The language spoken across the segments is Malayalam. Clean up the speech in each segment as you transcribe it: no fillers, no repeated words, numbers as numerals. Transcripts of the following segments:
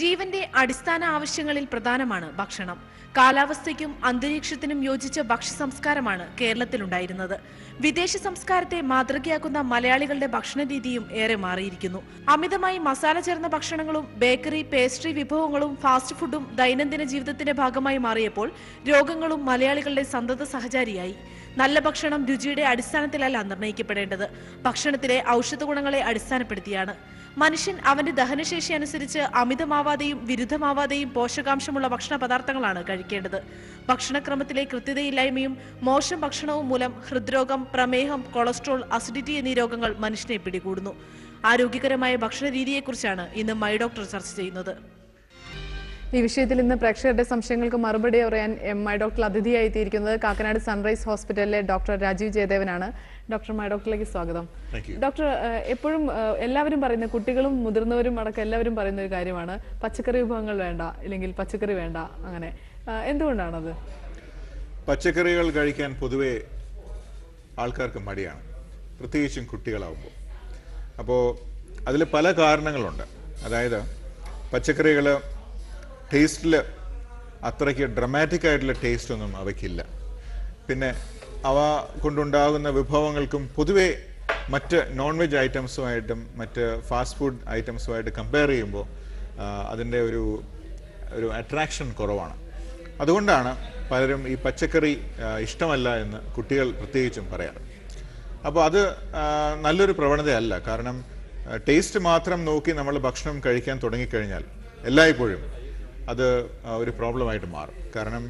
ജീവന്റെ അടിസ്ഥാന ആവശ്യങ്ങളിൽ പ്രധാനമാണ് ഭക്ഷണം. കാലാവസ്ഥയ്ക്കും അന്തരീക്ഷത്തിനും യോജിച്ച ഭക്ഷ്യ സംസ്കാരമാണ് കേരളത്തിലുണ്ടായിരുന്നത്. വിദേശ സംസ്കാരത്തെ മാതൃകയാക്കുന്ന മലയാളികളുടെ ഭക്ഷണ രീതിയും ഏറെ മാറിയിരിക്കുന്നു. അമിതമായി മസാല ചേർന്ന ഭക്ഷണങ്ങളും ബേക്കറി, പേസ്ട്രി വിഭവങ്ങളും ഫാസ്റ്റ് ഫുഡും ദൈനംദിന ജീവിതത്തിന്റെ ഭാഗമായി മാറിയപ്പോൾ രോഗങ്ങളും മലയാളികളുടെ സന്തത സഹചാരിയായി. നല്ല ഭക്ഷണം രുചിയുടെ അടിസ്ഥാനത്തിലല്ല നിർണ്ണയിക്കപ്പെടേണ്ടത്, ഭക്ഷണത്തിലെ ഔഷധ ഗുണങ്ങളെ അടിസ്ഥാനപ്പെടുത്തിയാണ്. മനുഷ്യൻ അവന്റെ ദഹനശേഷി അനുസരിച്ച് അമിതമാവാതെയും വിരുദ്ധമാവാതെയും പോഷകാംശമുള്ള ഭക്ഷണ പദാർത്ഥങ്ങളാണ് കഴിക്കേണ്ടത്. ഭക്ഷണക്രമത്തിലെ കൃത്യതയില്ലായ്മയും മോശം ഭക്ഷണവും മൂലം ഹൃദ്രോഗം, പ്രമേഹം, കൊളസ്ട്രോൾ, അസിഡിറ്റി എന്നീ രോഗങ്ങൾ മനുഷ്യനെ പിടികൂടുന്നു. ആരോഗ്യകരമായ ഭക്ഷണ രീതിയെക്കുറിച്ചാണ് ഇന്ന് മൈ ഡോക്ടർ ചർച്ച ചെയ്യുന്നത്. ഈ വിഷയത്തിൽ ഇന്ന് പ്രേക്ഷകരുടെ സംശയങ്ങൾക്ക് മറുപടി പറയാൻ മൈ ഡോക്ടർ അതിഥിയായി എത്തിയിരിക്കുന്നത് കാക്കനാട് സൺറൈസ് ഹോസ്പിറ്റലിലെ ഡോക്ടർ രാജീവ് ജയദേവനാണ്. ഡോക്ടർ, മൈ ഡോക്ടറിലേക്ക് സ്വാഗതം. ഡോക്ടർ, എപ്പോഴും എല്ലാവരും പറയുന്ന, കുട്ടികളും മുതിർന്നവരും അടക്കം എല്ലാവരും പറയുന്ന ഒരു കാര്യമാണ് പച്ചക്കറി വിഭവങ്ങൾ വേണ്ട, ഇല്ലെങ്കിൽ പച്ചക്കറി വേണ്ട. അങ്ങനെ എന്തുകൊണ്ടാണത്? പച്ചക്കറികൾ കഴിക്കാൻ പൊതുവെ ആൾക്കാർക്ക് മടിയാണ്, പ്രത്യേകിച്ചും കുട്ടികളാവുമ്പോൾ. അപ്പോൾ അതിൽ പല കാരണങ്ങളുണ്ട്. അതായത് പച്ചക്കറികൾ ടേസ്റ്റിൽ അത്രയ്ക്ക് ഡ്രമാറ്റിക് ആയിട്ടുള്ള ടേസ്റ്റ് ഒന്നും അവയ്ക്കില്ല. പിന്നെ അവ കൊണ്ടുണ്ടാകുന്ന വിഭവങ്ങൾക്കും പൊതുവെ മറ്റ് നോൺ വെജ് ഐറ്റംസുമായിട്ടും മറ്റ് ഫാസ്റ്റ് ഫുഡ് ഐറ്റംസുമായിട്ട് കമ്പയർ ചെയ്യുമ്പോൾ അതിൻ്റെ ഒരു അട്രാക്ഷൻ കുറവാണ്. അതുകൊണ്ടാണ് പലരും ഈ പച്ചക്കറി ഇഷ്ടമല്ല എന്ന് കുട്ടികൾ പ്രത്യേകിച്ചും പറയാറ്. അപ്പോൾ അത് നല്ലൊരു പ്രവണതയല്ല. കാരണം ടേസ്റ്റ് മാത്രം നോക്കി നമ്മൾ ഭക്ഷണം കഴിക്കാൻ തുടങ്ങിക്കഴിഞ്ഞാൽ എല്ലായ്പ്പോഴും അത് ഒരു പ്രോബ്ലമായിട്ട് മാറും. കാരണം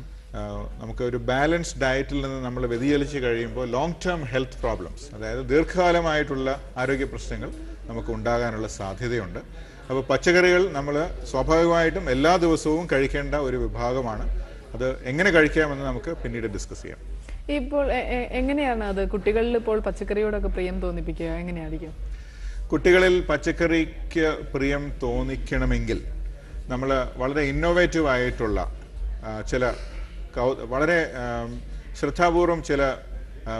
നമുക്ക് ഒരു ബാലൻസ്ഡ് ഡയറ്റിൽ നിന്ന് നമ്മൾ വ്യതിചലിച്ച് കഴിയുമ്പോൾ ലോങ് ടേം ഹെൽത്ത് പ്രോബ്ലംസ്, അതായത് ദീർഘകാലമായിട്ടുള്ള ആരോഗ്യ പ്രശ്നങ്ങൾ നമുക്ക് ഉണ്ടാകാനുള്ള സാധ്യതയുണ്ട്. അപ്പോൾ പച്ചക്കറികൾ നമ്മൾ സ്വാഭാവികമായിട്ടും എല്ലാ ദിവസവും കഴിക്കേണ്ട ഒരു വിഭാഗമാണ്. അത് എങ്ങനെ കഴിക്കാമെന്ന് നമുക്ക് പിന്നീട് ഡിസ്കസ് ചെയ്യാം. ഇപ്പോൾ എങ്ങനെയാണ് അത് കുട്ടികളിൽ ഇപ്പോൾ പച്ചക്കറിയോടൊക്കെ പ്രിയം തോന്നിപ്പിക്കുക? എങ്ങനെയായിരിക്കും? കുട്ടികളിൽ പച്ചക്കറിക്ക് പ്രിയം തോന്നിക്കണമെങ്കിൽ നമ്മൾ വളരെ ഇന്നോവേറ്റീവ് ആയിട്ടുള്ള ചില വളരെ ശ്രദ്ധാപൂർവം ചില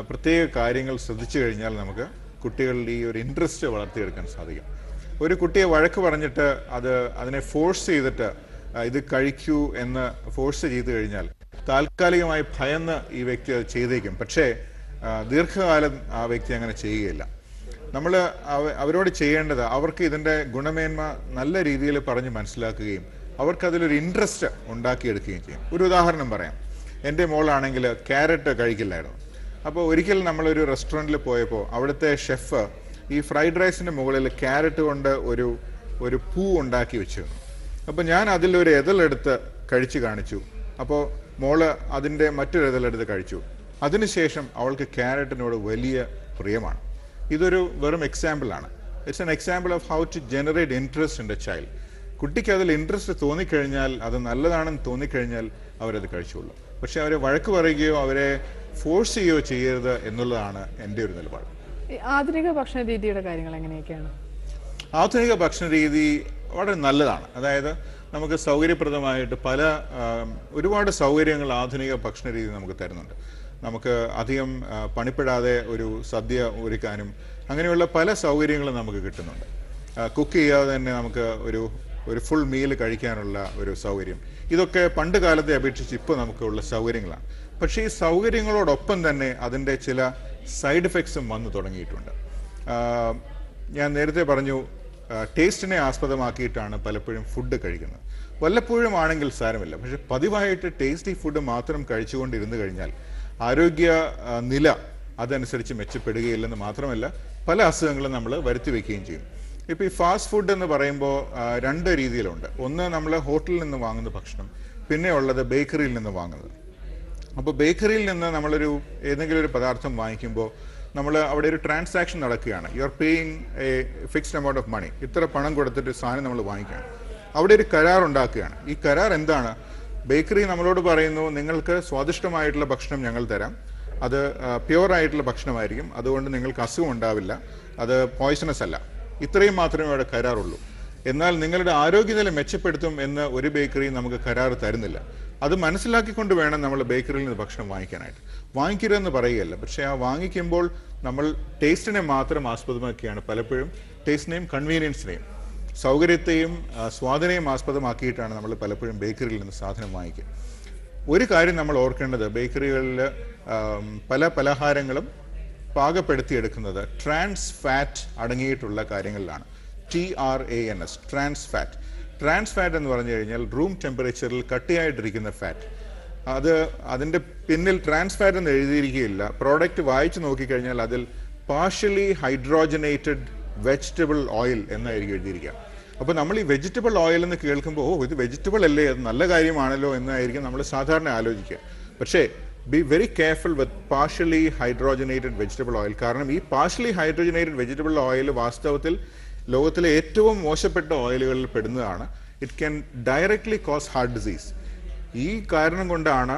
പ്രത്യേക കാര്യങ്ങൾ ശ്രദ്ധിച്ചു കഴിഞ്ഞാൽ നമുക്ക് കുട്ടികളിൽ ഈ ഒരു ഇൻട്രസ്റ്റ് വളർത്തിയെടുക്കാൻ സാധിക്കും. ഒരു കുട്ടിയെ വഴക്ക് പറഞ്ഞിട്ട് അതിനെ ഫോഴ്സ് ചെയ്തിട്ട് ഇത് കഴിക്കൂ എന്ന് ഫോഴ്സ് ചെയ്ത് കഴിഞ്ഞാൽ താൽക്കാലികമായി ഭയന്ന് ഈ വ്യക്തി അത് ചെയ്തേക്കും. പക്ഷേ ദീർഘകാലം ആ വ്യക്തി അങ്ങനെ ചെയ്യുകയില്ല. നമ്മൾ അവരോട് ചെയ്യേണ്ടത് അവർക്ക് ഇതിൻ്റെ ഗുണമേന്മ നല്ല രീതിയിൽ പറഞ്ഞ് മനസ്സിലാക്കുകയും അവർക്കതിലൊരു ഇൻട്രസ്റ്റ് ഉണ്ടാക്കിയെടുക്കുകയും ചെയ്യും. ഒരു ഉദാഹരണം പറയാം. എൻ്റെ മോളാണെങ്കിൽ ക്യാരറ്റ് കഴിക്കില്ലായിരുന്നു. അപ്പോൾ ഒരിക്കൽ നമ്മളൊരു റെസ്റ്റോറൻറ്റിൽ പോയപ്പോൾ അവിടുത്തെ ഷെഫ് ഈ ഫ്രൈഡ് റൈസിൻ്റെ മുകളിൽ ക്യാരറ്റ് കൊണ്ട് ഒരു പൂ ഉണ്ടാക്കി വെച്ചിരുന്നു. അപ്പോൾ ഞാൻ അതിലൊരു എതളെടുത്ത് കഴിച്ച് കാണിച്ചു. അപ്പോൾ മോള് അതിൻ്റെ മറ്റൊരു എതളെടുത്ത് കഴിച്ചു. അതിനുശേഷം അവൾക്ക് ക്യാരറ്റിനോട് വലിയ പ്രിയമാണ്. ഇതൊരു വെറും എക്സാമ്പിളാണ്. It's an example of how to generate interest in the child. കുട്ടിക്ക് അതിൽ ഇൻട്രസ്റ്റ് തോന്നിക്കഴിഞ്ഞാൽ, അത് നല്ലതാണെന്ന് തോന്നിക്കഴിഞ്ഞാൽ അവരത് കഴിച്ചുള്ളൂ. പക്ഷെ അവരെ വഴക്ക് പറയുകയോ അവരെ ഫോഴ്സ് ചെയ്യുകയോ ചെയ്യരുത് എന്നുള്ളതാണ് എൻ്റെ ഒരു നിലപാട്. ആധുനിക ഭക്ഷണ രീതിയുടെ കാര്യങ്ങൾ എങ്ങനെയൊക്കെയാണ്? ആധുനിക ഭക്ഷണ രീതി വളരെ നല്ലതാണ്. അതായത് നമുക്ക് സൗകര്യപ്രദമായിട്ട് ഒരുപാട് സൗകര്യങ്ങൾ ആധുനിക ഭക്ഷണ രീതി നമുക്ക് തരുന്നുണ്ട്. നമുക്ക് അധികം പണിപ്പെടാതെ ഒരു സദ്യ ഒരുക്കാനും അങ്ങനെയുള്ള പല സൗകര്യങ്ങളും നമുക്ക് കിട്ടുന്നുണ്ട്. കുക്ക് ചെയ്യാതെ തന്നെ നമുക്ക് ഒരു ഫുൾ മീൽ കഴിക്കാനുള്ള ഒരു സൗകര്യം, ഇതൊക്കെ പണ്ട് കാലത്തെ അപേക്ഷിച്ച് ഇപ്പോൾ നമുക്കുള്ള സൗകര്യങ്ങളാണ്. പക്ഷേ ഈ സൗകര്യങ്ങളോടൊപ്പം തന്നെ അതിൻ്റെ ചില സൈഡ് എഫക്ട്സും വന്നു തുടങ്ങിയിട്ടുണ്ട്. ഞാൻ നേരത്തെ പറഞ്ഞു, ടേസ്റ്റിനെ ആസ്പദമാക്കിയിട്ടാണ് പലപ്പോഴും ഫുഡ് കഴിക്കുന്നത്. വല്ലപ്പോഴും ആണെങ്കിൽ സാരമില്ല. പക്ഷെ പതിവായിട്ട് ടേസ്റ്റി ഫുഡ് മാത്രം കഴിച്ചുകൊണ്ടിരുന്നു കഴിഞ്ഞാൽ ആരോഗ്യ നില അതനുസരിച്ച് മെച്ചപ്പെടുകയില്ലെന്ന് മാത്രമല്ല പല അസുഖങ്ങളും നമ്മൾ വരുത്തി വയ്ക്കുകയും ചെയ്യും. ഇപ്പോൾ ഈ ഫാസ്റ്റ് ഫുഡ് എന്ന് പറയുമ്പോൾ രണ്ട് രീതിയിലുണ്ട്. ഒന്ന് നമ്മൾ ഹോട്ടലിൽ നിന്ന് വാങ്ങുന്ന ഭക്ഷണം, പിന്നെ ഉള്ളത് ബേക്കറിയിൽ നിന്ന് വാങ്ങുന്നത്. അപ്പോൾ ബേക്കറിയിൽ നിന്ന് നമ്മളൊരു ഏതെങ്കിലും ഒരു പദാർത്ഥം വാങ്ങിക്കുമ്പോൾ നമ്മൾ അവിടെ ഒരു ട്രാൻസാക്ഷൻ നടക്കുകയാണ്. You are paying a fixed amount of money. ഇത്ര പണം കൊടുത്തിട്ട് സാധനം നമ്മൾ വാങ്ങിക്കുകയാണ്. അവിടെ ഒരു കരാർ ഉണ്ടാക്കുകയാണ്. ഈ കരാർ എന്താണ്? ബേക്കറി നമ്മളോട് പറയുന്നു, നിങ്ങൾക്ക് സ്വാദിഷ്ടമായിട്ടുള്ള ഭക്ഷണം ഞങ്ങൾ തരാം, അത് പ്യുവറായിട്ടുള്ള ഭക്ഷണമായിരിക്കും, അതുകൊണ്ട് നിങ്ങൾക്ക് അസുഖം ഉണ്ടാവില്ല, അത് പോയ്സണസ് അല്ല. ഇത്രയും മാത്രമേ അവിടെ കരാറുള്ളൂ. എന്നാൽ നിങ്ങളുടെ ആരോഗ്യനില മെച്ചപ്പെടുത്തും എന്ന് ഒരു ബേക്കറി നമുക്ക് കരാർ തരുന്നില്ല. അത് മനസ്സിലാക്കിക്കൊണ്ട് വേണം നമ്മൾ ബേക്കറിയിൽ നിന്ന് ഭക്ഷണം വാങ്ങിക്കാനായിട്ട്. വാങ്ങിക്കരുതെന്ന് പറയുകയല്ല, പക്ഷേ ആ വാങ്ങിക്കുമ്പോൾ നമ്മൾ ടേസ്റ്റിനെ മാത്രം ആസ്പദമാക്കിയാണ് പലപ്പോഴും ടേസ്റ്റിനെയും കൺവീനിയൻസിനെയും. സൗകര്യത്തെയും സ്വാദിനെയും ആസ്പദമാക്കിയിട്ടാണ് നമ്മൾ പലപ്പോഴും ബേക്കറിയിൽ നിന്ന് സാധനം വാങ്ങിക്കുക. ഒരു കാര്യം നമ്മൾ ഓർക്കേണ്ടത്, ബേക്കറികളിൽ പല പലഹാരങ്ങളും പാകപ്പെടുത്തിയെടുക്കുന്നത് ട്രാൻസ് ഫാറ്റ് അടങ്ങിയിട്ടുള്ള കാര്യങ്ങളിലാണ്. TRANS, trans fat. Trans fat എന്ന് പറഞ്ഞു കഴിഞ്ഞാൽ റൂം ടെമ്പറേച്ചറിൽ കട്ടിയായിട്ടിരിക്കുന്ന ഫാറ്റ്. അതിൻ്റെ പിന്നിൽ ട്രാൻസ് ഫാറ്റ് എന്ന് എഴുതിയിരിക്കുകയില്ല. പ്രോഡക്റ്റ് വായിച്ചു നോക്കിക്കഴിഞ്ഞാൽ അതിൽ പാർഷ്യലി ഹൈഡ്രോജനേറ്റഡ് വെജിറ്റബിൾ ഓയിൽ എന്നായിരിക്കും എഴുതിയിരിക്കുക. അപ്പോൾ നമ്മൾ ഈ വെജിറ്റബിൾ ഓയിൽ എന്ന് കേൾക്കുമ്പോൾ ഇത് വെജിറ്റബിൾ അല്ലേ, അത് നല്ല കാര്യമാണല്ലോ എന്നായിരിക്കും നമ്മൾ സാധാരണ ആലോചിക്കുക. പക്ഷേ be very careful with partially hydrogenated vegetable oil. കാരണം ഈ പാർഷ്യലി ഹൈഡ്രോജനേറ്റഡ് വെജിറ്റബിൾ ഓയിൽ വാസ്തവത്തിൽ ലോകത്തിലെ ഏറ്റവും മോശപ്പെട്ട ഓയിലുകളിൽ പെടുന്നതാണ്. It can directly cause heart disease. ഈ കാരണം കൊണ്ടാണ്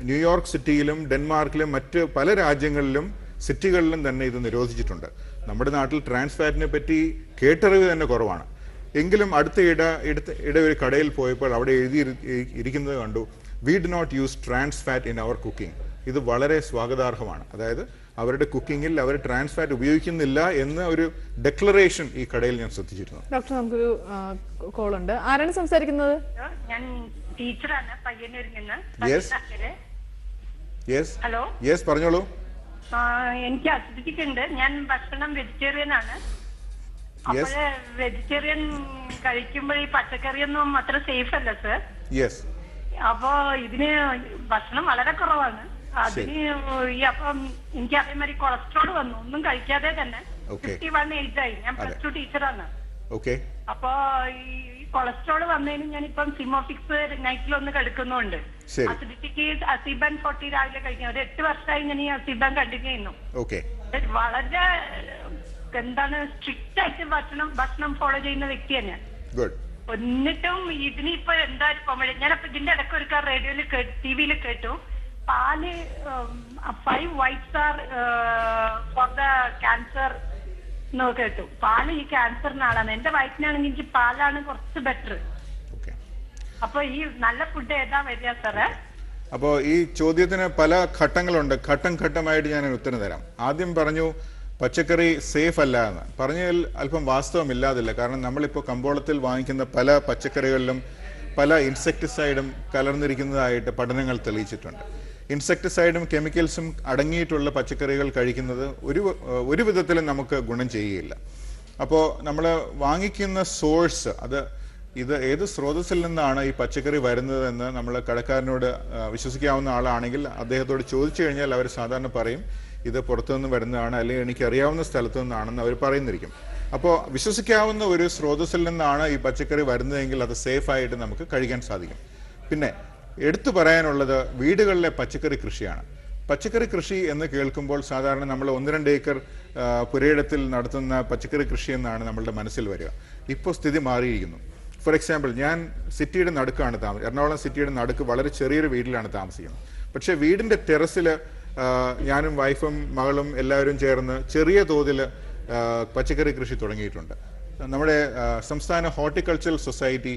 ന്യൂയോർക്ക് സിറ്റിയിലും ഡെൻമാർക്കിലും മറ്റ് പല രാജ്യങ്ങളിലും സിറ്റികളിലും തന്നെ ഇത് നിരോധിച്ചിട്ടുണ്ട്. നമ്മുടെ നാട്ടിൽ ട്രാൻസ് ഫാറ്റിനെ പറ്റി കേട്ടറിവ് തന്നെ കുറവാണ്. എങ്കിലും അടുത്ത ഒരു കടയിൽ പോയപ്പോൾ അവിടെ എഴുതിയിരിക്കുന്നത് കണ്ടു, we do not use trans fat in our cooking. ഇത് വളരെ സ്വാഗതാർഹമാണ്. അതായത് അവരുടെ കുക്കിങ്ങിൽ അവർ ട്രാൻസ് ഫാറ്റ് ഉപയോഗിക്കുന്നില്ല എന്ന ഒരു ഡെക്ലറേഷൻ ഈ കടയിൽ ഞാൻ ശ്രദ്ധിച്ചിരുന്നു. ഡോക്ടർ, നമുക്കൊരു കോൾ ഉണ്ട്. ആരാണ് സംസാരിക്കുന്നത്? ഞാൻ ടീച്ചറാണ്, പയ്യന്നൂരിൽ നിന്ന്. ഹലോ, യെസ് പറഞ്ഞോളൂ. എനിക്ക് അസിഡിറ്റി ഉണ്ട്. ഞാൻ ഭക്ഷണം വെജിറ്റേറിയൻ ആണ്. അപ്പോഴ് വെജിറ്റേറിയൻ കഴിക്കുമ്പോൾ ഈ പച്ചക്കറിയൊന്നും അത്ര സേഫ് അല്ല സർ. യെസ്. അപ്പോ ഇതിന് ഭക്ഷണം വളരെ കുറവാണ്. അതിന് അപ്പം എനിക്ക് അതേമാതിരി കൊളസ്ട്രോൾ വന്നു, ഒന്നും കഴിക്കാതെ തന്നെ. 51 ഏജ് ആയി. ഞാൻ +2 ടീച്ചറാണ്. അപ്പൊ ഈ കൊളസ്ട്രോൾ വന്നതിന് ഞാനിപ്പം സിമോഫിക്സ് നൈറ്റിലൊന്ന് കഴിക്കുന്നുണ്ട്. അസിഡിറ്റിക്ക് അസിബാൻ 40 രാവിലെ കഴിക്കാം. ഒരു 8 വർഷമായി ഞാൻ ഈ അസിബാൻ കണ്ടിന്യൂ ചെയ്യുന്നു. വളരെ എന്താണ് സ്ട്രിക്റ്റ് ആയിട്ട് ഭക്ഷണം ഫോളോ ചെയ്യുന്ന വ്യക്തിയാണ് ഞാൻ. എന്നിട്ടും ഇതിനിപ്പോ എന്താ ഞാനപ്പോ ഇതിന്റെ ഇടയ്ക്ക് ഒരു റേഡിയോയില് ടിവിയിൽ കേട്ടു, പാല് 5 whites are for the cancer എന്ന് കേട്ടു. പാല് ഈ ക്യാൻസറിന് ആളാണ്. എന്റെ വയറ്റിനാണെങ്കിൽ എനിക്ക് പാലാണ് കുറച്ച് ബെറ്റർ. അപ്പൊ ഈ നല്ല ഫുഡ് ഏതാ വരിക സാറേ? അപ്പോൾ ഈ ചോദ്യത്തിന് പല ഘട്ടങ്ങളുണ്ട്. ഘട്ടം ഘട്ടമായിട്ട് ഞാൻ ഉത്തരം തരാം. ആദ്യം പറഞ്ഞു പച്ചക്കറി സേഫ് അല്ല എന്ന്. പറഞ്ഞതിൽ അല്പം വാസ്തവമില്ലാതില്ല. കാരണം നമ്മളിപ്പോൾ കമ്പോളത്തിൽ വാങ്ങിക്കുന്ന പല പച്ചക്കറികളിലും പല ഇൻസെക്ടിസൈഡും കലർന്നിരിക്കുന്നതായിട്ട് പഠനങ്ങൾ തെളിയിച്ചിട്ടുണ്ട്. ഇൻസെക്ടിസൈഡും കെമിക്കൽസും അടങ്ങിയിട്ടുള്ള പച്ചക്കറികൾ കഴിക്കുന്നത് ഒരു വിധത്തിലും നമുക്ക് ഗുണം ചെയ്യുകയില്ല. അപ്പോൾ നമ്മൾ വാങ്ങിക്കുന്ന സോഴ്സ്, ഇത് ഏത് സ്രോതസ്സിൽ നിന്നാണ് ഈ പച്ചക്കറി വരുന്നതെന്ന് നമ്മൾ കടക്കാരനോട് വിശ്വസിക്കാവുന്ന ആളാണെങ്കിൽ അദ്ദേഹത്തോട് ചോദിച്ചു കഴിഞ്ഞാൽ അവർ സാധാരണ പറയും ഇത് പുറത്തുനിന്ന് വരുന്നതാണ്, അല്ലെങ്കിൽ എനിക്ക് അറിയാവുന്ന സ്ഥലത്തു നിന്നാണെന്ന് അവർ പറയുന്നിരിക്കും. അപ്പോൾ വിശ്വസിക്കാവുന്ന ഒരു സ്രോതസ്സിൽ നിന്നാണ് ഈ പച്ചക്കറി വരുന്നതെങ്കിൽ അത് സേഫായിട്ട് നമുക്ക് കഴിക്കാൻ സാധിക്കും. പിന്നെ എടുത്തു പറയാനുള്ളത് വീടുകളിലെ പച്ചക്കറി കൃഷിയാണ്. പച്ചക്കറി കൃഷി എന്ന് കേൾക്കുമ്പോൾ സാധാരണ നമ്മൾ 1-2 ഏക്കർ പുരയിടത്തിൽ നടത്തുന്ന പച്ചക്കറി കൃഷി എന്നാണ് നമ്മളുടെ മനസ്സിൽ വരിക. ഇപ്പോൾ സ്ഥിതി മാറിയിരിക്കുന്നു. ഫോർ എക്സാമ്പിൾ, ഞാൻ സിറ്റിയുടെ നടുക്കാണ് എറണാകുളം സിറ്റിയുടെ നടുക്ക് വളരെ ചെറിയൊരു വീട്ടിലാണ് താമസിക്കുന്നത്. പക്ഷേ വീടിൻ്റെ ടെറസിൽ ഞാനും വൈഫും മകളും എല്ലാവരും ചേർന്ന് ചെറിയ തോതിൽ പച്ചക്കറി കൃഷി തുടങ്ങിയിട്ടുണ്ട്. നമ്മുടെ സംസ്ഥാന ഹോർട്ടിക്കൾച്ചറൽ സൊസൈറ്റി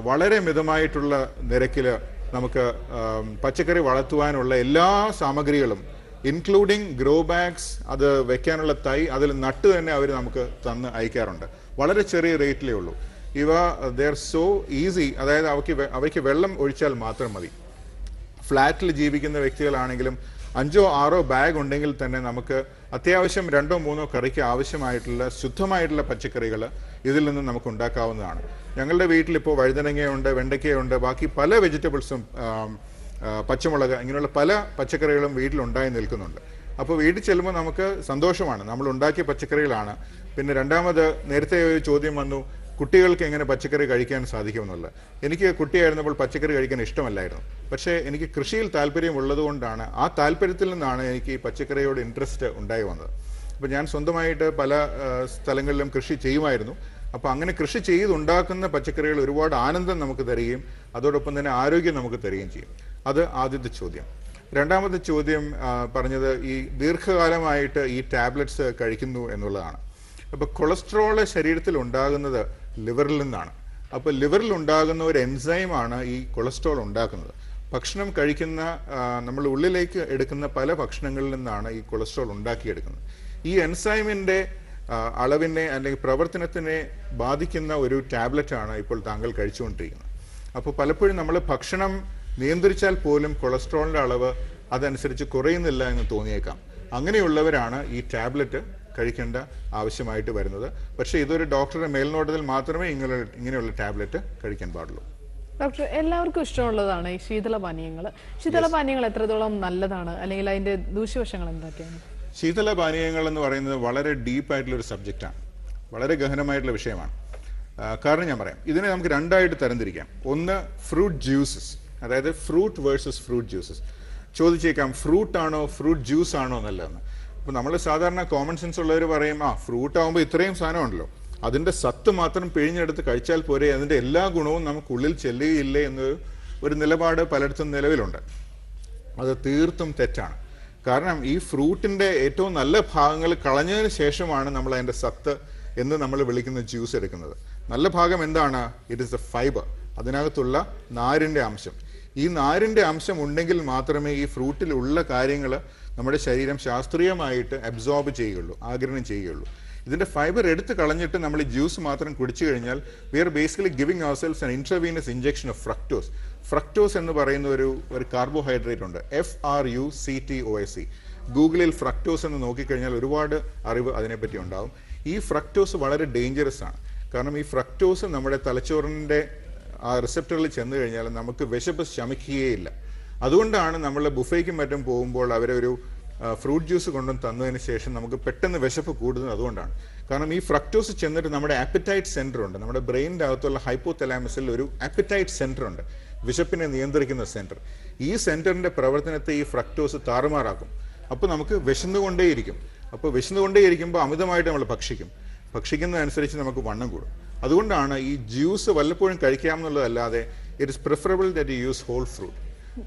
വളരെ മിതമായിട്ടുള്ള നിരക്കിൽ നമുക്ക് പച്ചക്കറി വളർത്തുവാനുള്ള എല്ലാ സാമഗ്രികളും ഇൻക്ലൂഡിങ് ഗ്രോ ബാഗ്സ്, അത് വെക്കാനുള്ള തൈ, അതിൽ നട്ട് തന്നെ അവർ നമുക്ക് തന്ന് അയക്കാറുണ്ട്. വളരെ ചെറിയ റേറ്റിലേ ഉള്ളൂ. ഇവ ദേ ആർ സോ ഈസി. അതായത് അവയ്ക്ക് വെള്ളം ഒഴിച്ചാൽ മാത്രം മതി. ഫ്ലാറ്റിൽ ജീവിക്കുന്ന വ്യക്തികളാണെങ്കിലും 5-6 ബാഗ് ഉണ്ടെങ്കിൽ തന്നെ നമുക്ക് അത്യാവശ്യം 2-3 കറിക്ക് ആവശ്യമായിട്ടുള്ള ശുദ്ധമായിട്ടുള്ള പച്ചക്കറികൾ ഇതിൽ നിന്ന് നമുക്ക് ഉണ്ടാക്കാവുന്നതാണ്. ഞങ്ങളുടെ വീട്ടിലിപ്പോൾ വഴുതനങ്ങയുണ്ട്, വെണ്ടയ്ക്കയുണ്ട്, ബാക്കി പല വെജിറ്റബിൾസും, പച്ചമുളക്, ഇങ്ങനെയുള്ള പല പച്ചക്കറികളും വീട്ടിലുണ്ടായി നിൽക്കുന്നുണ്ട്. അപ്പോൾ വീട്ടിൽ ചെല്ലുമ്പോൾ നമുക്ക് സന്തോഷമാണ്, നമ്മൾ ഉണ്ടാക്കിയ പച്ചക്കറികളാണ്. പിന്നെ രണ്ടാമത്, നേരത്തെ ഒരു ചോദ്യം വന്നു, കുട്ടികൾക്ക് എങ്ങനെ പച്ചക്കറി കഴിക്കാൻ സാധിക്കുമെന്നുള്ളത്. എനിക്ക് കുട്ടിയായിരുന്നപ്പോൾ പച്ചക്കറി കഴിക്കാൻ ഇഷ്ടമല്ലായിരുന്നു. പക്ഷേ എനിക്ക് കൃഷിയിൽ താല്പര്യമുള്ളതുകൊണ്ടാണ്, ആ താല്പര്യത്തിൽ നിന്നാണ് എനിക്ക് ഈ പച്ചക്കറിയോട് ഇൻട്രസ്റ്റ് ഉണ്ടായി വന്നത്. അപ്പോൾ ഞാൻ സ്വന്തമായിട്ട് പല സ്ഥലങ്ങളിലും കൃഷി ചെയ്യുമായിരുന്നു. അപ്പോൾ അങ്ങനെ കൃഷി ചെയ്തുണ്ടാക്കുന്ന പച്ചക്കറികൾ ഒരുപാട് ആനന്ദം നമുക്ക് തരികയും അതോടൊപ്പം തന്നെ ആരോഗ്യം നമുക്ക് തരികയും ചെയ്യും. അത് ആദ്യത്തെ ചോദ്യം. രണ്ടാമത്തെ ചോദ്യം പറഞ്ഞത് ഈ ദീർഘകാലമായിട്ട് ഈ ടാബ്ലറ്റ്സ് കഴിക്കുന്നു എന്നുള്ളതാണ്. അപ്പോൾ കൊളസ്ട്രോൾ ശരീരത്തിൽ ഉണ്ടാകുന്നത് ലിവറിൽ നിന്നാണ്. അപ്പോൾ ലിവറിൽ ഉണ്ടാകുന്ന ഒരു എൻസൈമാണ് ഈ കൊളസ്ട്രോൾ ഉണ്ടാക്കുന്നത്. ഭക്ഷണം കഴിക്കുന്ന, നമ്മൾ ഉള്ളിലേക്ക് എടുക്കുന്ന പല ഭക്ഷണങ്ങളിൽ നിന്നാണ് ഈ കൊളസ്ട്രോൾ ഉണ്ടാക്കിയെടുക്കുന്നത്. ഈ എൻസൈമിൻ്റെ അളവിനെ അല്ലെങ്കിൽ പ്രവർത്തനത്തിനെ ബാധിക്കുന്ന ഒരു ടാബ്ലറ്റാണ് ഇപ്പോൾ താങ്കൾ കഴിച്ചുകൊണ്ടിരിക്കുന്നത്. അപ്പോൾ പലപ്പോഴും നമ്മൾ ഭക്ഷണം നിയന്ത്രിച്ചാൽ പോലും കൊളസ്ട്രോളിൻ്റെ അളവ് അതനുസരിച്ച് കുറയുന്നില്ല എന്ന് തോന്നിയേക്കാം. അങ്ങനെയുള്ളവരാണ് ഈ ടാബ്ലറ്റ് കഴിക്കേണ്ട ആവശ്യമായിട്ട് വരുന്നത്. പക്ഷേ ഇതൊരു ഡോക്ടറുടെ മേൽനോട്ടത്തിൽ മാത്രമേ ഇങ്ങനെയുള്ള ടാബ്ലറ്റ് കഴിക്കാൻ പാടുള്ളൂ. ഡോക്ടർ, എല്ലാവർക്കും ഇഷ്ടമുള്ളതാണ് ഈ ശീതളപാനീയങ്ങൾ. ശീതളപാനീയങ്ങൾ എത്രത്തോളം നല്ലതാണ്, അല്ലെങ്കിൽ അതിന്റെ ദൂഷ്യവശങ്ങൾ എന്തൊക്കെയാണ്? ശീതളപാനീയങ്ങൾ എന്ന് പറയുന്നത് വളരെ ഡീപ്പായിട്ടുള്ള ഒരു സബ്ജക്റ്റാണ്, വളരെ ഗഹനമായിട്ടുള്ള വിഷയമാണ്. കാരണം ഞാൻ പറയാം, ഇതിനെ നമുക്ക് രണ്ടായിട്ട് തരംതിരിക്കാം. ഒന്ന് ഫ്രൂട്ട് ജ്യൂസസ്, അതായത് ഫ്രൂട്ട് വേഴ്സസ് ഫ്രൂട്ട് ജ്യൂസസ്. ചോദിച്ചേക്കാം, ഫ്രൂട്ട് ആണോ ഫ്രൂട്ട് ജ്യൂസ് ആണോ നല്ലതെന്ന്. അപ്പോൾ നമ്മൾ സാധാരണ കോമൺ സെൻസ് ഉള്ളവർ പറയും, ഫ്രൂട്ട് ആകുമ്പോൾ ഇത്രയും സാധനമുണ്ടല്ലോ, അതിൻ്റെ സത്ത് മാത്രം പിഴിഞ്ഞെടുത്ത് കഴിച്ചാൽ പോരെ, അതിൻ്റെ എല്ലാ ഗുണവും നമുക്കുള്ളിൽ ചെല്ലുകയില്ലേ എന്നൊരു നിലപാട് പലയിടത്തും നിലവിലുണ്ട്. അത് തീർത്തും തെറ്റാണ്. കാരണം ഈ ഫ്രൂട്ടിൻ്റെ ഏറ്റവും നല്ല ഭാഗങ്ങൾ കളഞ്ഞതിന് ശേഷമാണ് നമ്മൾ അതിൻ്റെ സത്ത് എന്ന് നമ്മൾ വിളിക്കുന്ന ജ്യൂസ് എടുക്കുന്നത്. നല്ല ഭാഗം എന്താണ്? ഇറ്റ് ഇസ് ദ ഫൈബർ, അതിനകത്തുള്ള നാരിൻ്റെ അംശം. ഈ നാരിൻ്റെ അംശം ഉണ്ടെങ്കിൽ മാത്രമേ ഈ ഫ്രൂട്ടിലുള്ള കാര്യങ്ങൾ നമ്മുടെ ശരീരം ശാസ്ത്രീയമായിട്ട് അബ്സോർബ് ചെയ്യുകയുള്ളൂ, ആഗിരണം ചെയ്യുകയുള്ളൂ. ഇതിൻ്റെ ഫൈബർ എടുത്ത് കളഞ്ഞിട്ട് നമ്മൾ ഈ ജ്യൂസ് മാത്രം കുടിച്ചു കഴിഞ്ഞാൽ we are basically giving our cells an intravenous injection of fructose. Fructose എന്ന് പറയുന്ന ഒരു കാർബോഹൈഡ്രേറ്റ് ഉണ്ട്, FRUCTOSE. ഗൂഗിളിൽ ഫ്രക്ടോസ് എന്ന് നോക്കിക്കഴിഞ്ഞാൽ ഒരുപാട് അറിവ് അതിനെപ്പറ്റി ഉണ്ടാവും. ഈ ഫ്രക്ടോസ് വളരെ ഡേഞ്ചറസ് ആണ്. കാരണം ഈ ഫ്രക്ടോസ് നമ്മുടെ തലച്ചോറിൻ്റെ ആ റിസപ്റ്ററിൽ ചെന്ന് കഴിഞ്ഞാൽ നമുക്ക് വിശപ്പ് ശമിക്കുകയില്ല. അതുകൊണ്ടാണ് നമ്മൾ ബുഫേക്കും മറ്റും പോകുമ്പോൾ അവരൊരു ഫ്രൂട്ട് ജ്യൂസ് കൊണ്ടും തന്നതിന് ശേഷം നമുക്ക് പെട്ടെന്ന് വിശപ്പ് കൂടുന്നത് അതുകൊണ്ടാണ്. കാരണം ഈ ഫ്രക്ടോസ് ചെന്നിട്ട് നമ്മുടെ ആപ്പറ്റൈറ്റ് സെൻറ്റർ ഉണ്ട്, നമ്മുടെ ബ്രെയിനിൻ്റെ അകത്തുള്ള ഹൈപ്പോതലാമസിൽ ഒരു ആപ്പറ്റൈറ്റ് സെൻറ്റർ ഉണ്ട്, വിശപ്പിനെ നിയന്ത്രിക്കുന്ന സെൻറ്റർ. ഈ സെൻറ്ററിൻ്റെ പ്രവർത്തനത്തെ ഈ ഫ്രക്ടോസ് താറുമാറാക്കും. അപ്പോൾ നമുക്ക് വിശന്നുകൊണ്ടേയിരിക്കും. അപ്പോൾ വിശന്നുകൊണ്ടേയിരിക്കുമ്പോൾ അമിതമായിട്ട് നമ്മൾ ഭക്ഷിക്കുന്നതനുസരിച്ച് നമുക്ക് വണ്ണം കൂടും. അതുകൊണ്ടാണ് ഈ ജ്യൂസ് വല്ലപ്പോഴും കഴിക്കാമെന്നുള്ളതല്ലാതെ it is preferable that you use whole fruit,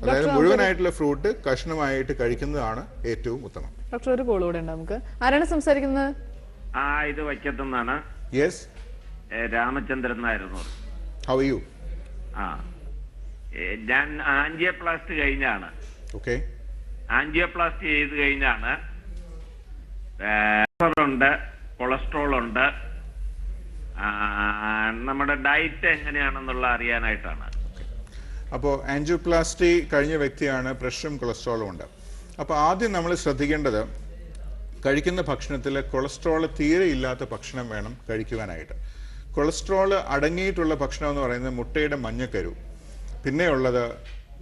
അതായത് മുഴുവനായിട്ടുള്ള ഫ്രൂട്ട് കഷ്ണമായിട്ട് കഴിക്കുന്നതാണ് ഏറ്റവും ഉത്തമം. ഡോക്ടർ, ഒരു കോൾ കൂടെ ഉണ്ട് നമുക്ക്. ആരാണ് സംസാരിക്കുന്നത്? ഇത് വൈക്കത്തുനിന്നാണ്. യെസ്, രാമചന്ദ്രൻ നായിരുന്നു. How are you? ഞാൻ ആൻജിയോപ്ലാസ്റ്റി കഴിഞ്ഞാണ്. ഓക്കെ. ആൻജിയോപ്ലാസ്റ്റി ചെയ്ത് കഴിഞ്ഞാണ്. ഉണ്ട്, കൊളസ്ട്രോൾ ഉണ്ട്. നമ്മുടെ ഡയറ്റ് എങ്ങനെയാണെന്നുള്ള അറിയാനായിട്ടാണ്. അപ്പോൾ ആൻജിയോപ്ലാസ്റ്റി കഴിഞ്ഞ വ്യക്തിയാണ്, പ്രഷറും കൊളസ്ട്രോളും ഉണ്ട്. അപ്പോൾ ആദ്യം നമ്മൾ ശ്രദ്ധിക്കേണ്ടത് കഴിക്കുന്ന ഭക്ഷണത്തിൽ കൊളസ്ട്രോൾ തീരെ ഇല്ലാത്ത ഭക്ഷണം വേണം കഴിക്കുവാനായിട്ട്. കൊളസ്ട്രോൾ അടങ്ങിയിട്ടുള്ള ഭക്ഷണം എന്ന് പറയുന്നത് മുട്ടയുടെ മഞ്ഞക്കരു, പിന്നെ ഉള്ളത്